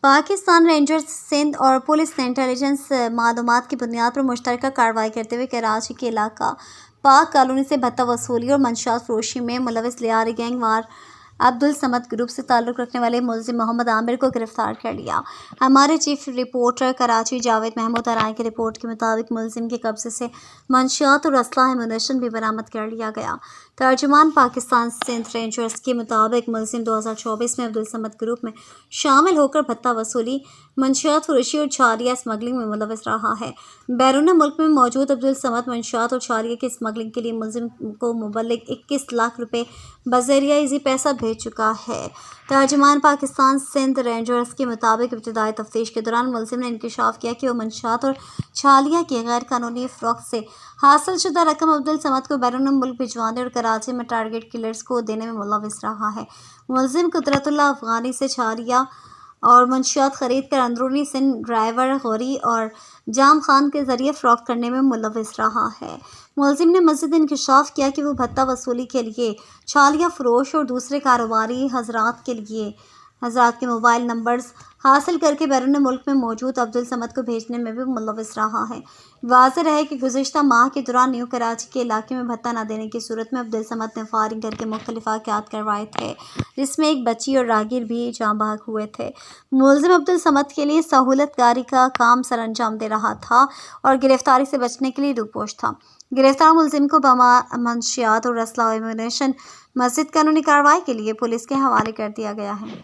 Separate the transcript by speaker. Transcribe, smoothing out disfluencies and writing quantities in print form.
Speaker 1: Pakistan rangers Sindh اور police نے intelligence معلومات کی بنیاد پر مشترکہ کارروائی کرتے ہوئے کراچی کے علاقہ پاک کالونی سے بھتہ وصولی اور منشیات فروشی میں ملوث Lyari gang war Abdul Samad group سے تعلق رکھنے والے ملزم محمد عامر کو گرفتار کر لیا۔ ہمارے چیف رپورٹر کراچی جاوید محمود ارائیں کی رپورٹ کے مطابق ملزم کے قبضے سے منشیات اور اسلحہ منشن بھی برآمد کر لیا گیا۔ ترجمان پاکستان سندھ رینجرز کے مطابق ملزم 2024 میں عبدالصمد گروپ میں شامل ہو کر بھتہ وصولی، منشیات فروشی اور چھالیہ اسمگلنگ میں ملوث رہا ہے۔ بیرون ملک میں موجود عبدالصمد منشیات اور چھالیہ کی اسمگلنگ کے لیے ملزم کو مبلغ 21 لاکھ روپے بذریعہ ایزی پیسہ بھیج چکا ہے۔ ترجمان پاکستان سندھ رینجرز کے مطابق ابتدائی تفتیش کے دوران ملزم نے انکشاف کیا کہ وہ منشیات اور چھالیہ کی غیر قانونی فروخت سے حاصل شدہ رقم عبدالصمد کو بیرون ملک بھجوانے اور کراچی میں ٹارگیٹ کلرز کو دینے میں ملوث رہا ہے۔ ملزم قدرت اللہ افغانی سے چھالیہ اور منشیات خرید کر اندرونی سندھ ڈرائیور غوری اور جام خان کے ذریعے فروخت کرنے میں ملوث رہا ہے۔ ملزم نے مزید انکشاف کیا کہ وہ بھتہ وصولی کے لیے چھالیہ فروش اور دوسرے کاروباری حضرات کے موبائل نمبرز حاصل کر کے بیرون ملک میں موجود عبدالصمد کو بھیجنے میں بھی ملوث رہا ہے۔ واضح رہے کہ گزشتہ ماہ کے دوران نیو کراچی کے علاقے میں بھتہ نہ دینے کی صورت میں عبدالصمد نے فائرنگ کر کے مختلف واقعات کروائے تھے، جس میں ایک بچی اور راہگیر بھی جاں بحق ہوئے تھے۔ ملزم عبدالصمد کے لیے سہولت کاری کا کام سر انجام دے رہا تھا اور گرفتاری سے بچنے کے لیے روپوش تھا۔ گرفتار ملزم کو منشیات اور اسلحہ و ایمونیشن مزید قانونی کارروائی کے لیے پولیس کے حوالے کر دیا گیا ہے۔